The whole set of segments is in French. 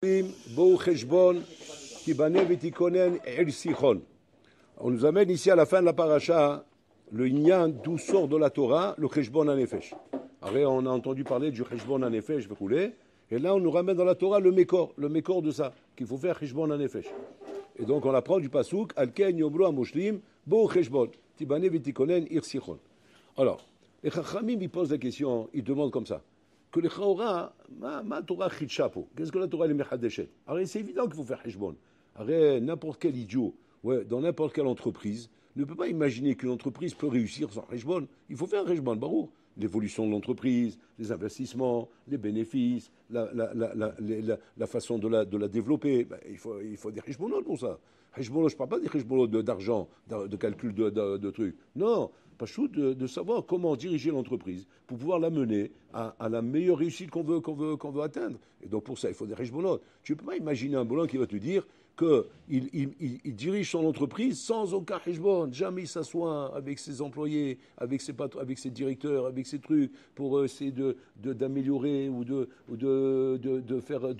On nous amène ici à la fin de la paracha le Inyan d'où sort de la Torah le Cheshbon HaNefesh. Après, on a entendu parler du Cheshbon HaNefesh, et là on nous ramène dans la Torah le Mekor de ça, qu'il faut faire Cheshbon HaNefesh. Et donc on apprend du Pasuk, Al-Ken Yomro HaMoshlim, Bo Cheshbon, Tibane V'tikonen Ir-Sichon. Alors, les Chachamim, ils posent la question, ils demandent comme ça. Que les Chaora, ma Torah Chitchapo, qu'est-ce que la Torah est Mechadeshet? Alors c'est évident qu'il faut faire Cheshbon. Alors n'importe quel idiot, dans n'importe quelle entreprise, ne peut pas imaginer qu'une entreprise peut réussir sans Cheshbon. Il faut faire un Cheshbon, barour. L'évolution de l'entreprise, les investissements, les bénéfices, la façon de la développer. Ben, il faut des Cheshbonot pour ça. Cheshbonot, je ne parle pas des Cheshbonot d'argent, de calcul de trucs. Non, pas chou de savoir comment diriger l'entreprise pour pouvoir la mener à la meilleure réussite qu'on veut atteindre. Et donc pour ça, il faut des Cheshbonot. Tu ne peux pas imaginer un boulot qui va te dire qu'il dirige son entreprise sans aucun Cheshbon. Jamais il s'assoit avec ses employés, avec ses directeurs, avec ses trucs, pour essayer d'améliorer ou de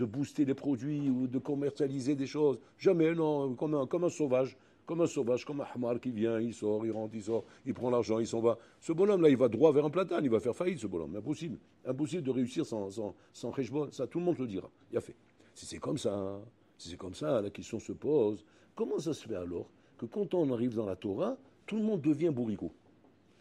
booster les produits ou de commercialiser des choses. Jamais, non, comme un sauvage. Comme un hamar qui vient, il sort, il rentre, il sort, il prend l'argent, il s'en va. Ce bonhomme-là, il va droit vers un platane, il va faire faillite, ce bonhomme. Impossible. Impossible de réussir sans Cheshbon. Ça, tout le monde le dira. Il a fait. Si c'est comme ça, la question se pose. Comment ça se fait alors que quand on arrive dans la Torah, tout le monde devient bourricot?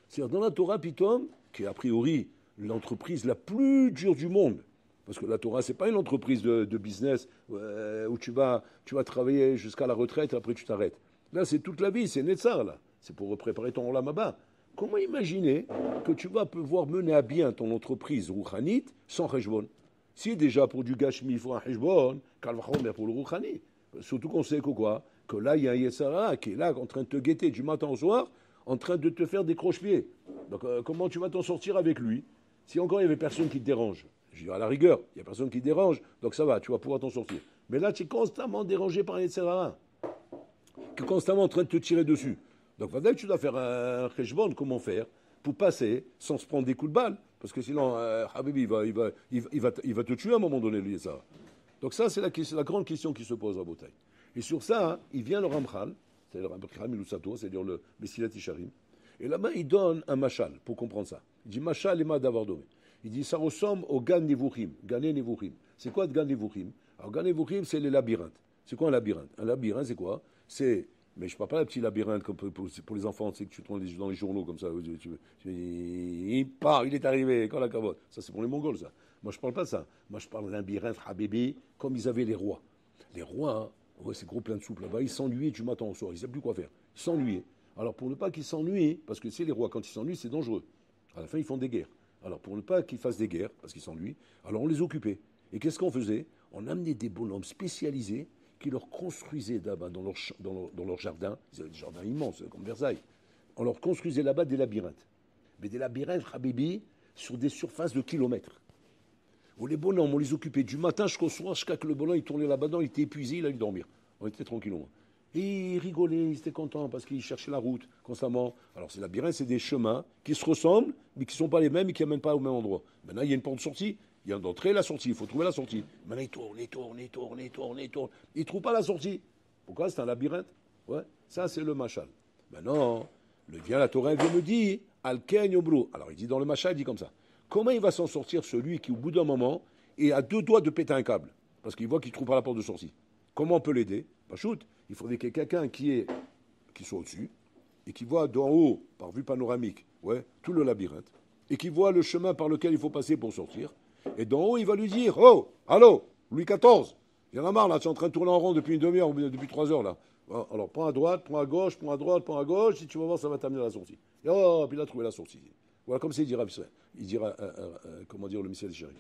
C'est-à-dire dans la Torah, Pitom, qui est a priori l'entreprise la plus dure du monde, parce que la Torah, c'est pas une entreprise de business où tu vas travailler jusqu'à la retraite et après tu t'arrêtes. Là, c'est toute la vie, c'est Netzar, là. C'est pour préparer ton Olam Haba. Comment imaginer que tu vas pouvoir mener à bien ton entreprise rouchanit sans Cheshbon? Si déjà pour du Gashmi, il faut un Cheshbon, Kalvachomer pour le rouchani. Surtout qu'on sait que là, il y a un Yessara qui est là en train de te guetter du matin au soir, en train de te faire des croche-pieds. Donc comment tu vas t'en sortir avec lui? Si encore il y avait personne qui te dérange, je dirais à la rigueur, il n'y a personne qui te dérange, donc ça va, tu vas pouvoir t'en sortir. Mais là, tu es constamment dérangé par un Yessara, qui est constamment en train de te tirer dessus. Donc, tu dois faire un cheshbon, comment faire pour passer sans se prendre des coups de balle. Parce que sinon, Habibi, il va te tuer à un moment donné, lui, ça. Donc ça, c'est la grande question qui se pose à Botaï. Et sur ça, il vient le Ramchal, c'est-à-dire le Ramchal Milusato, c'est-à-dire le Messilat Isharim. Et là-bas, il donne un machal pour comprendre ça. Il dit machal ema davar domé. Il dit ça ressemble au Gan Nevuchim. Gané Nevuchim. C'est quoi de Gan Nevuchim? Alors, Gan Nevuchim, c'est les labyrinthes. C'est quoi un labyrinthe? Un labyrinthe, c'est quoi? Mais je ne parle pas d'un petit labyrinthe comme pour les enfants, tu sais, que tu trouves dans les journaux comme ça. Il part, il est arrivé, quand la cavote. Ça, c'est pour les Mongols, ça. Moi, je ne parle pas de ça. Moi, je parle d'un labyrinthe, Habibi, comme ils avaient les rois. Les rois, c'est gros plein de soupe là-bas, ils s'ennuyaient du matin au soir. Ils ne savaient plus quoi faire. Ils s'ennuyaient. Alors, pour ne pas qu'ils s'ennuient, parce que c'est les rois, quand ils s'ennuient, c'est dangereux. À la fin, ils font des guerres. Alors, pour ne pas qu'ils fassent des guerres, parce qu'ils s'ennuient, alors on les occupait. Et qu'est-ce qu'on faisait? On amenait des bonhommes spécialisés qui leur construisaient là-bas dans leur jardin, ils avaient des jardins immenses, comme Versailles, on leur construisait là-bas des labyrinthes. Mais des labyrinthes, Habibi, sur des surfaces de kilomètres. Où les bonhommes, on les occupait du matin jusqu'au soir, jusqu'à que le bonhomme il tournait là-bas, il était épuisé, il allait dormir. On était tranquillement. Et ils rigolaient, ils étaient contents parce qu'ils cherchaient la route constamment. Alors ces labyrinthes, c'est des chemins qui se ressemblent, mais qui ne sont pas les mêmes et qui n'amènent pas au même endroit. Maintenant, il y a une porte de sortie. Il y a une entrée et la sortie, il faut trouver la sortie. Maintenant, il tourne. Il ne trouve pas la sortie. Pourquoi? C'est un labyrinthe. Ouais, ça, c'est le machal. Maintenant, la Torah vient me dire, Al-Ken Yomru. Alors, il dit dans le machal, il dit comme ça. Comment il va s'en sortir celui qui, au bout d'un moment, est à deux doigts de péter un câble? Parce qu'il voit qu'il ne trouve pas la porte de sortie. Comment on peut l'aider? Pas shoot. Il faudrait qu'il y ait quelqu'un qui soit au-dessus et qui voit d'en haut, par vue panoramique, tout le labyrinthe, et qui voit le chemin par lequel il faut passer pour sortir. Et d'en haut, il va lui dire, oh, allô, Louis XIV, il y en a marre là, tu es en train de tourner en rond depuis une demi-heure, depuis 3 heures là. Alors prends à droite, prends à gauche, prends à droite, prends à gauche, si tu vas voir, ça va t'amener à la sortie. Et puis il a trouvé la sortie. Voilà, comme ça il dira, comment dire, le Messias Chéri.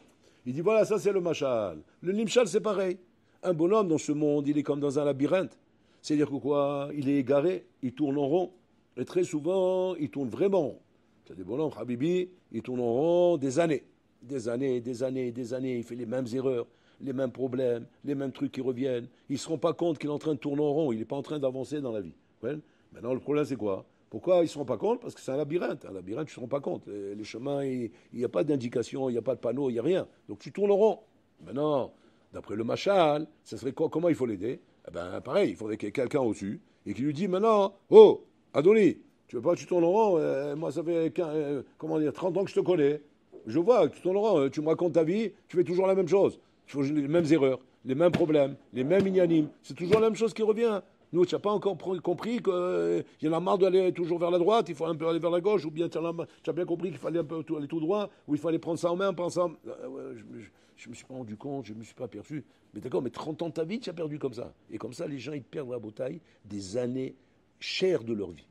Il dit, voilà, ça c'est le machal. Le nimchal, c'est pareil. Un bonhomme dans ce monde, il est comme dans un labyrinthe. C'est-à-dire que quoi? Il est égaré, il tourne en rond. Et très souvent, il tourne vraiment en rond. C'est des bonhommes, Habibi, ils tournent en rond des années. Des années, il fait les mêmes erreurs, les mêmes problèmes, les mêmes trucs qui reviennent. Il ne se rend pas compte qu'il est en train de tourner en rond, il n'est pas en train d'avancer dans la vie. Ouais. Maintenant, le problème, c'est quoi? Pourquoi ils ne se rendent pas compte? Parce que c'est un labyrinthe. Un labyrinthe, tu ne te rends pas compte. Les chemins, il n'y a pas d'indication, il n'y a pas de panneau, il n'y a rien. Donc tu tournes en rond. Maintenant, D'après le machal, ça serait quoi, comment il faut l'aider? Eh ben, pareil, il faudrait qu'il y ait quelqu'un au-dessus et qui lui dit maintenant, oh, Adoni, tu veux pas que tu tournes en rond? Moi, ça fait 30 ans que je te connais. Je vois que tu tournes en rond, tu me racontes ta vie, tu fais toujours la même chose. Tu fais les mêmes erreurs, les mêmes problèmes, les mêmes ignanim. C'est toujours la même chose qui revient. Nous, tu n'as pas encore compris qu'il y en a marre d'aller toujours vers la droite, il faut un peu aller vers la gauche, ou bien tu as bien compris qu'il fallait un peu aller tout droit, ou il fallait prendre ça en main, prendre ça en... Je ne me suis pas rendu compte, je ne me suis pas aperçu. Mais d'accord, mais 30 ans de ta vie, tu as perdu comme ça. Et comme ça, les gens, ils perdent la bataille des années chères de leur vie.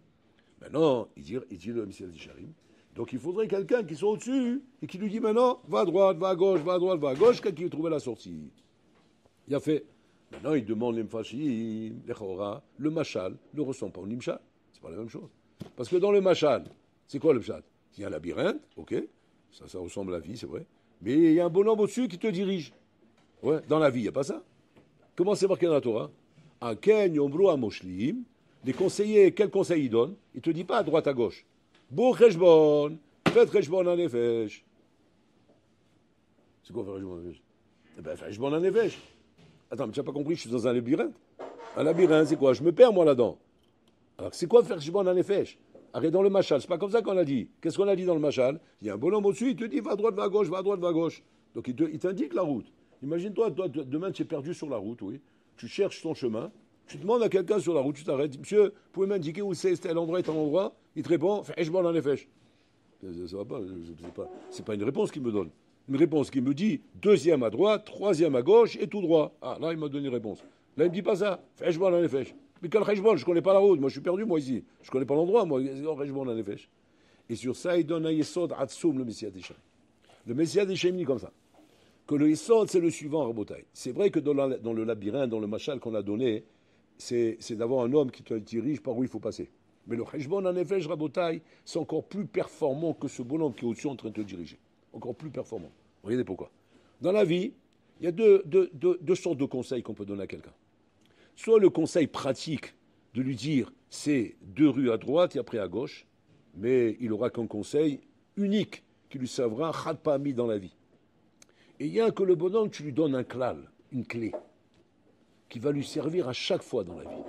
Maintenant, il dit le Messias Charim. Donc il faudrait quelqu'un qui soit au-dessus et qui lui dit maintenant, va à droite, va à gauche, va à droite, va à gauche, quelqu'un qui veut trouver la sortie. Il a fait. Maintenant, il demande l'emfashim, l'echora, le machal, ne ressent pas au nimshal. C'est pas la même chose. Parce que dans le machal, c'est quoi le machal? Il y a un labyrinthe, ok, ça ressemble à la vie, c'est vrai. Mais il y a un bonhomme au-dessus qui te dirige. Ouais, dans la vie, il n'y a pas ça. Comment c'est marqué dans la Torah? Un ken yombro amoshlim, les conseillers, quel conseil ils donnent? Il ne te dit pas à droite, à gauche. Bo cheshbon, faites cheshbon en nefesh. C'est quoi faire cheshbon en nefesh? Eh bien, faire cheshbon en nefesh. Attends, mais tu n'as pas compris, je suis dans un labyrinthe. Un labyrinthe, c'est quoi? Je me perds, moi, là-dedans. Alors, c'est quoi faire cheshbon en nefesh? Arrête dans le machal, c'est pas comme ça qu'on a dit. Qu'est-ce qu'on a dit dans le machal? Il y a un bonhomme au-dessus, il te dit va à droite, va à gauche, va à droite, va à gauche. Donc il t'indique la route. Imagine-toi, toi, demain tu es perdu sur la route, oui. Tu cherches ton chemin, tu demandes à quelqu'un sur la route, tu t'arrêtes. Monsieur, vous pouvez m'indiquer où c'est, tel endroit, tel endroit? Il te répond, fais bon en effet. Ça va pas, c'est pas une réponse qu'il me donne. Une réponse qui me dit deuxième à droite, troisième à gauche et tout droit. Ah, là il m'a donné une réponse. Là il me dit pas ça, fais bon en effet. Mais quel Rejbon? Je ne connais pas la route. Moi, je suis perdu, moi, ici. Je ne connais pas l'endroit, moi. Rejbon, en effet. Et sur ça, il donne un Yesod Atsoum, le Messia Deshaim. Le Messia Deshaim dit comme ça. Que le Yesod, c'est le suivant, Rabotai. C'est vrai que dans le labyrinthe, dans le machal qu'on a donné, c'est d'avoir un homme qui te dirige par où il faut passer. Mais le Rejbon, en effet, Rabotai, c'est encore plus performant que ce bonhomme qui est au-dessus en train de te diriger. Encore plus performant. Regardez pourquoi. Dans la vie, il y a deux sortes de conseils qu'on peut donner à quelqu'un. Soit le conseil pratique de lui dire c'est 2 rues à droite et après à gauche, mais il aura qu'un conseil unique qui lui servira chad pa'ami dans la vie. Et il y a que le bonhomme, tu lui donnes un klal, une clé, qui va lui servir à chaque fois dans la vie.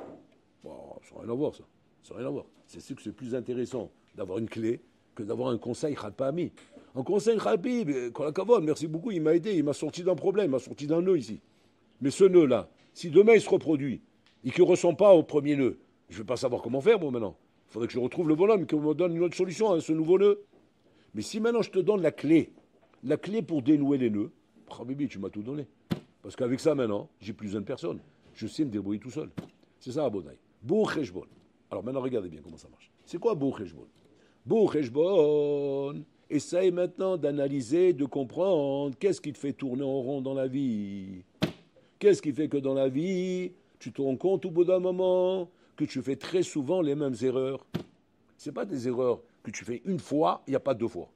Bon, ça n'a rien à voir ça. Ça n'a rien à voir. C'est sûr que c'est plus intéressant d'avoir une clé que d'avoir un conseil chad pa'ami. Un conseil chad pa'ami, merci beaucoup, il m'a aidé, il m'a sorti d'un problème, il m'a sorti d'un nœud ici. Mais ce nœud-là, si demain il se reproduit et qu'il ne ressent pas au premier nœud, je ne vais pas savoir comment faire, moi, maintenant. Il faudrait que je retrouve le bonhomme qui me donne une autre solution à ce nouveau nœud. Mais si maintenant je te donne la clé pour dénouer les nœuds, Bibi, tu m'as tout donné. Parce qu'avec ça, maintenant, j'ai plus besoin de personne. Je sais me débrouiller tout seul. C'est ça, Abodai. Bou Cheshbon. Alors maintenant, regardez bien comment ça marche. C'est quoi Bou Cheshbon? Bou Cheshbon. Essaye maintenant d'analyser, de comprendre qu'est-ce qui te fait tourner en rond dans la vie. Qu'est-ce qui fait que dans la vie, tu te rends compte au bout d'un moment que tu fais très souvent les mêmes erreurs? Ce n'est pas des erreurs que tu fais une fois, il n'y a pas 2 fois.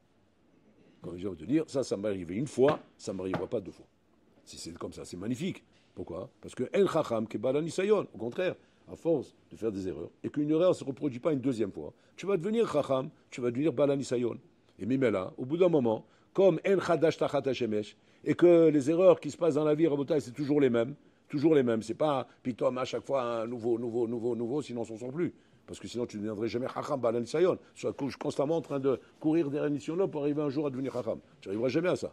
Comme je vais te dire, ça m'est arrivé une fois, ça ne m'arrivera pas 2 fois. Si c'est comme ça, c'est magnifique. Pourquoi? Parce que El Chacham, qui est Balanisayon, au contraire, à force de faire des erreurs, et qu'une erreur ne se reproduit pas une deuxième fois, tu vas devenir Chacham, tu vas devenir Balanisayon. Et même là, au bout d'un moment, comme En Chadash Tachat Hashemesh, et que les erreurs qui se passent dans la vie, Rabotai, c'est toujours les mêmes. Toujours les mêmes. C'est pas pitom à chaque fois un nouveau, sinon on s'en sort plus. Parce que sinon tu ne deviendrais jamais Chacham Balan Sayon. Tu seras constamment en train de courir derrière une mission là pour arriver un jour à devenir Chacham. Tu n'arriveras jamais à ça.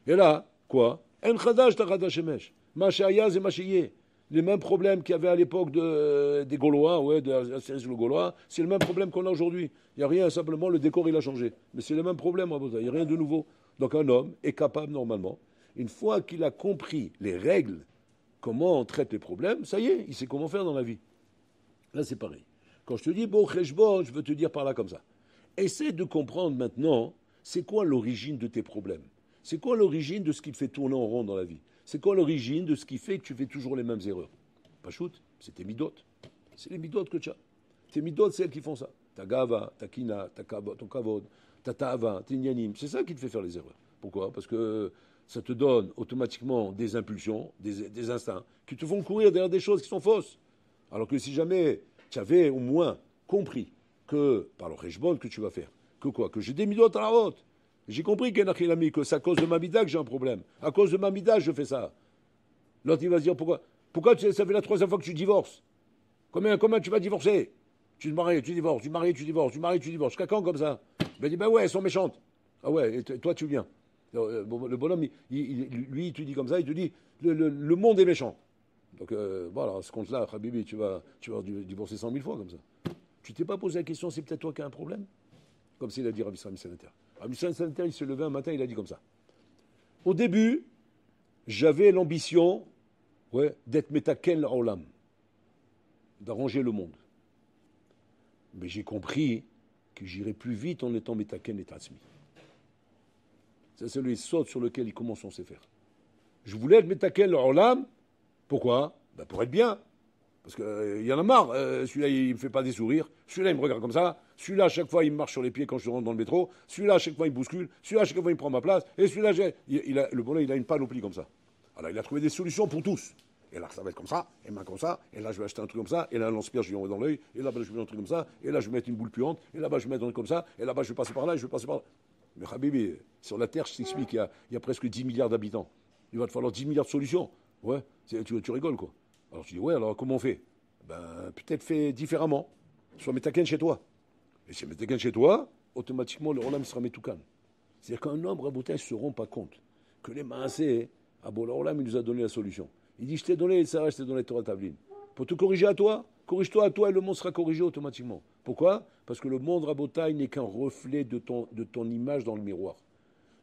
Et là, quoi? En Chadash Tachat Shemesh. Machayaz et Machayé. Les mêmes problèmes qu'il y avait à l'époque des Gaulois, de la série sur le Gaulois, c'est le même problème qu'on a aujourd'hui. Il n'y a rien, simplement le décor il a changé. Mais c'est le même problème, il n'y a rien de nouveau. Donc un homme est capable normalement, une fois qu'il a compris les règles, comment on traite les problèmes, ça y est, il sait comment faire dans la vie. Là, c'est pareil. Quand je te dis, bon, cheshbon, je veux te dire par là comme ça. Essaie de comprendre maintenant, c'est quoi l'origine de tes problèmes? C'est quoi l'origine de ce qui te fait tourner en rond dans la vie? C'est quoi l'origine de ce qui fait que tu fais toujours les mêmes erreurs? Pas shoot, c'est tes midotes. C'est les midotes que tu as. Tes midotes, c'est elles qui font ça. Ta gava, ta kina, ton kavod, ta ta'ava, tes nyanim. C'est ça qui te fait faire les erreurs. Pourquoi? Parce que ça te donne automatiquement des impulsions, des instincts, qui te font courir derrière des choses qui sont fausses. Alors que si jamais tu avais au moins compris que, par le rejbon que tu vas faire, que quoi? Que j'ai des midotes à la haute. J'ai compris, que c'est à cause de ma mida que j'ai un problème. À cause de ma mida, je fais ça. L'autre, il va se dire, pourquoi ça fait la troisième fois que tu divorces? Combien tu vas divorcer? Tu te maries, tu divorces, tu maries, tu divorces, tu maries, tu divorces. Jusqu'à quand comme ça? Ben, il dit, ben ouais, elles sont méchantes. Ah ouais, et toi, tu viens. Le bonhomme, lui, il te dit comme ça, il te dit, le monde est méchant. Donc voilà, ce compte-là, Habibi, tu vas divorcer 100 000 fois comme ça. Tu t'es pas posé la question, c'est peut-être toi qui as un problème? Comme s'il a dit Rabbi Sami Saniter. Rabbi Sami Saniter, il se levait un matin, il a dit comme ça. Au début, j'avais l'ambition d'être Metaken Olam, d'arranger le monde. Mais j'ai compris que j'irais plus vite en étant Metaken et Tatsmi. Ça, c'est le saut sur lequel il commence son Sefer. Je voulais être Metaken Olam. Pourquoi? Ben pour être bien. Parce qu'il y en a marre. Celui-là, il ne me fait pas des sourires. Celui-là, il me regarde comme ça. Celui-là, à chaque fois, il me marche sur les pieds quand je rentre dans le métro. Celui-là, à chaque fois, il me bouscule. Celui-là, à chaque fois, il prend ma place. Et celui-là, le bonhomme, il a une panoplie comme ça. Alors, il a trouvé des solutions pour tous. Et là, ça va être comme ça, et main comme ça. Et là, je vais acheter un truc comme ça. Et là, un lance-pierre, je lui envoie dans l'œil. Et là-bas, je vais mettre un truc comme ça. Et là, je vais mettre une boule puante. Et là-bas, je vais mettre un truc comme ça. Et là-bas, je vais passer par là. Et je vais passer par là. Mais Habibi, sur la Terre, je t'explique, il y a presque 10 milliards d'habitants. Il va te falloir 10 milliards de solutions. Ouais, tu rigoles, quoi. Alors, tu dis, ouais, alors comment on fait? Ben, peut-être fait différemment. Soit Metaken chez toi. Et si Metaken chez toi, automatiquement, le Olam sera Metoukan. C'est-à-dire qu'un homme, Raboutin, ne se rend pas compte que les Maasé, le Olam, il nous a donné la solution. Il dit, je t'ai donné les Sarah, je t'ai donné Torah Tavlin. Pour te corriger à toi, corrige-toi à toi et le monde sera corrigé automatiquement. Pourquoi? Parce que le monde, Rabotai, n'est qu'un reflet de ton image dans le miroir.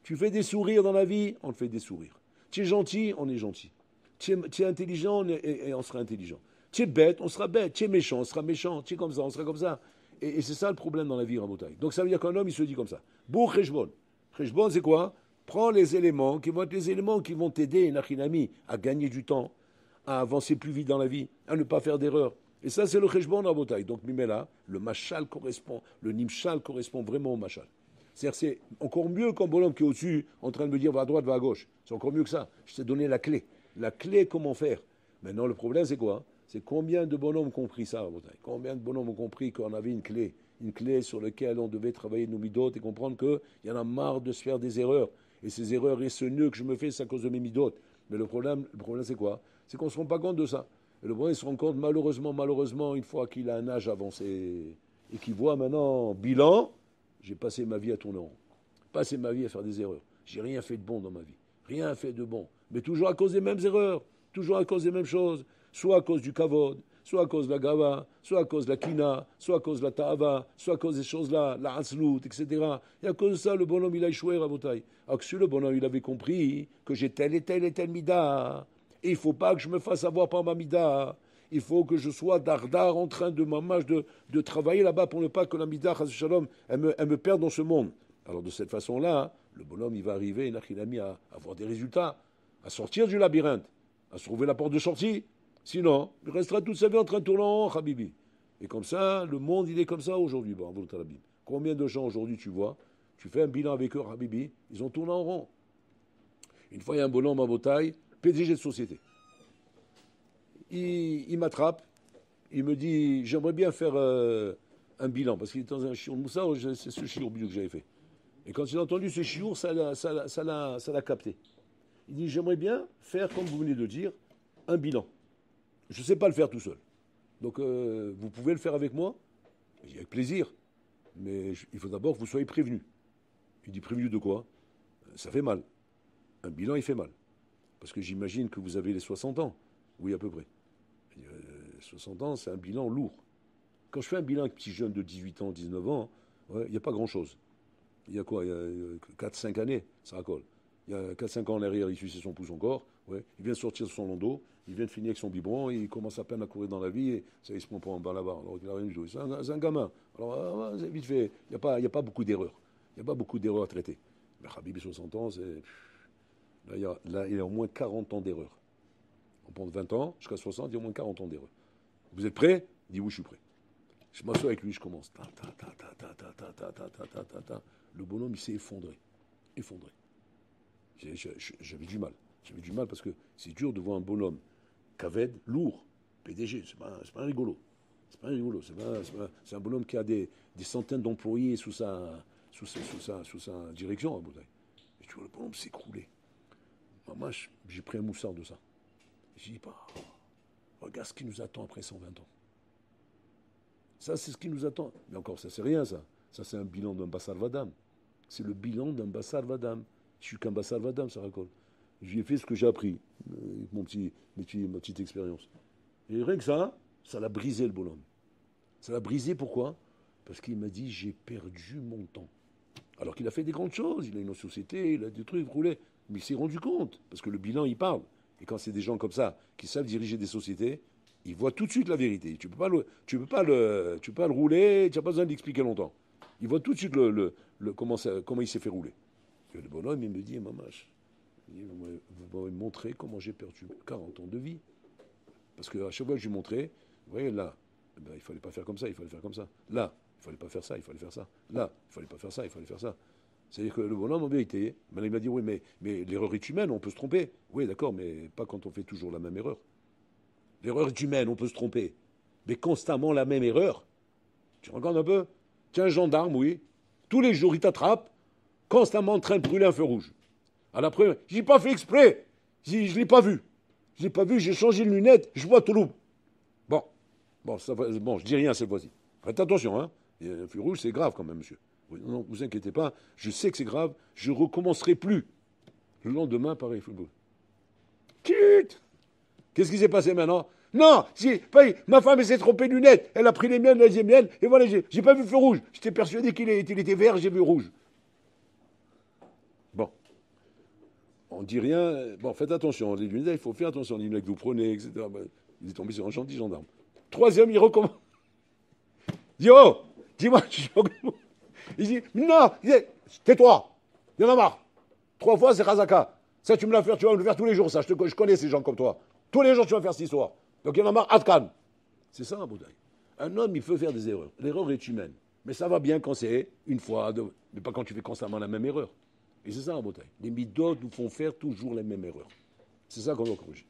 Tu fais des sourires dans la vie, on te fait des sourires. Tu es gentil, on est gentil. Tu es intelligent, on sera intelligent. Tu es bête, on sera bête. Tu es méchant, on sera méchant. Tu es comme ça, on sera comme ça. Et c'est ça le problème dans la vie, Rabotai. Donc ça veut dire qu'un homme, il se dit comme ça. Bou Cheshbon. Cheshbon, c'est quoi? Prends les éléments qui vont être les éléments qui vont t'aider, Nachinami, à gagner du temps, à avancer plus vite dans la vie, à ne pas faire d'erreurs. Et ça, c'est le Cheshbon, Rabotai. Donc, Mimela, le Machal correspond, le Nimshal correspond vraiment au Machal. C'est-à-dire, c'est encore mieux qu'un bonhomme qui est au-dessus, en train de me dire va à droite, va à gauche. C'est encore mieux que ça. Je t'ai donné la clé. La clé, comment faire. Maintenant, le problème, c'est quoi? C'est combien de bonhommes ont compris ça, combien de bonhommes ont compris qu'on avait une clé sur laquelle on devait travailler nos midotes et comprendre qu'il y en a marre de se faire des erreurs. Et ces erreurs et ce nœud que je me fais, c'est à cause de mes midotes. Mais le problème c'est quoi? C'est qu'on ne se rend pas compte de ça. Et le problème, il se rend compte, malheureusement, une fois qu'il a un âge avancé et qu'il voit maintenant, bilan, j'ai passé ma vie à tourner en rond. Passé ma vie à faire des erreurs. J'ai rien fait de bon dans ma vie. Rien fait de bon. Mais toujours à cause des mêmes erreurs. Toujours à cause des mêmes choses. Soit à cause du kavod, soit à cause de la gava, soit à cause de la kina, soit à cause de la ta'ava, soit à cause des choses-là, la haslout, etc. Et à cause de ça, le bonhomme, il a échoué, Rabotai. Alors que si le bonhomme, il avait compris que j'ai telle et telle et telle mida, et il ne faut pas que je me fasse avoir par ma mida, il faut que je sois dardar en train de travailler là-bas pour ne pas que la mida, shalom, elle me perde dans ce monde. Alors de cette façon-là, le bonhomme, il va arriver, Nachinami, à avoir des résultats, à sortir du labyrinthe, à se trouver la porte de sortie. Sinon, il restera toute sa vie en train de tourner en rond, Habibi. Et comme ça, le monde, il est comme ça aujourd'hui. Bon, combien de gens aujourd'hui tu vois, tu fais un bilan avec eux, Habibi, ils ont tourné en rond. Une fois, il y a un bonhomme à Botaï, PDG de société. Il m'attrape, il me dit, j'aimerais bien faire un bilan, parce qu'il est dans un chiour de Moussa, c'est ce chiour que j'avais fait. Et quand il a entendu ce chiour, ça l'a capté. Il dit, j'aimerais bien faire, comme vous venez de dire, un bilan. Je ne sais pas le faire tout seul. Donc, vous pouvez le faire avec moi? Je dis, avec plaisir. Mais il faut d'abord que vous soyez prévenu. Il dit, prévenu de quoi? Ça fait mal. Un bilan, il fait mal. Parce que j'imagine que vous avez les 60 ans. Oui, à peu près. 60 ans, c'est un bilan lourd. Quand je fais un bilan avec petit jeune de 18 ans, 19 ans, il n'y a pas grand-chose. Il y a quoi? Il y a 4-5 années, ça racole. Il y a 4-5 ans en arrière, il suce son pouce encore. Ouais. Il vient de sortir de son landau, il vient de finir avec son biberon, il commence à peine à courir dans la vie, et ça, il se prend pas en bas là-bas. Alors il a rien du tout. C'est un gamin. Alors, c'est vite fait. Il n'y a pas beaucoup d'erreurs. Il n'y a pas beaucoup d'erreurs à traiter. Mais Habib, 60 ans, là, il y a au moins 40 ans d'erreurs. On prend de 20 ans jusqu'à 60, il y a au moins 40 ans d'erreurs. Vous êtes prêts? Il dit oui, je suis prêt. Je m'assois avec lui, je commence. Le bonhomme, il s'est effondré. Effondré. J'avais du mal. J'avais du mal parce que c'est dur de voir un bonhomme Kaved, lourd, PDG, c'est pas un rigolo. C'est pas un rigolo. C'est un bonhomme qui a des centaines d'employés sous sa direction à Boudaï. Et tu vois, le bonhomme s'écrouler. Moi, j'ai pris un moussard de ça. Je dis, bah, regarde ce qui nous attend après 120 ans. Ça, c'est ce qui nous attend. Mais encore, ça, c'est rien, ça. Ça, c'est un bilan d'un Bassar Vadam. C'est le bilan d'un Bassar Vadam. Je suis qu'un Bassar Vadam, ça raconte. J'ai fait ce que j'ai appris, ma petite expérience. Et rien que ça l'a brisé, le bonhomme. Ça l'a brisé, pourquoi? Parce qu'il m'a dit, j'ai perdu mon temps. Alors qu'il a fait des grandes choses, il a une société, il a des trucs roulés. Mais il s'est rendu compte, parce que le bilan, il parle. Et quand c'est des gens comme ça, qui savent diriger des sociétés, ils voient tout de suite la vérité. Tu peux pas le rouler, tu n'as pas besoin d'expliquer longtemps. Ils voient tout de suite comment il s'est fait rouler. Et le bonhomme, il me dit, mamache, vous m'avez montré comment j'ai perdu 40 ans de vie. Parce qu'à chaque fois que je lui montrais, vous voyez là, eh ben, il ne fallait pas faire comme ça, il fallait faire comme ça. Là, il ne fallait pas faire ça, il fallait faire ça. Là, il ne fallait pas faire ça, il fallait faire ça. C'est-à-dire que le bonhomme, en vérité, il m'a dit, oui, mais l'erreur est humaine, on peut se tromper. Oui, d'accord, mais pas quand on fait toujours la même erreur. L'erreur est humaine, on peut se tromper. Mais constamment la même erreur. Tu regardes un peu? Tiens, un gendarme, oui. Tous les jours, il t'attrape, constamment en train de brûler un feu rouge. À la première, j'ai pas fait exprès. Je l'ai pas vu. Je l'ai pas vu, j'ai changé de lunette, je vois tout loup. Bon, je dis rien cette fois-ci. Faites attention, hein. Un feu rouge, c'est grave quand même, monsieur. Non, vous inquiétez pas, je sais que c'est grave, je recommencerai plus. Le lendemain, pareil, football. Quitte. Qu'est-ce qui s'est passé maintenant? Non, ma femme elle s'est trompée de lunettes, elle a pris les miennes, les miennes, et voilà, j'ai pas vu le feu rouge. J'étais persuadé qu'il était vert, j'ai vu rouge. Bon. On dit rien. Bon, faites attention, les lunettes, il faut faire attention, les lunettes que vous prenez, etc. Il est tombé sur un gentil gendarme. Troisième, il recommence. Il dit, oh, dis-moi, il dit, non, tais-toi, il y en a marre. 3 fois, c'est Razaka. Ça, tu vas me le faire tous les jours, ça. Je connais ces gens comme toi. Tous les jours, tu vas faire cette histoire. Donc, il y en a marre, Atkan. C'est ça, un bouteille. Un homme, il peut faire des erreurs. L'erreur est humaine. Mais ça va bien quand c'est une fois, deux, mais pas quand tu fais constamment la même erreur. Et c'est ça, un bouteille. Les midotes nous font faire toujours les mêmes erreurs. C'est ça qu'on doit corriger.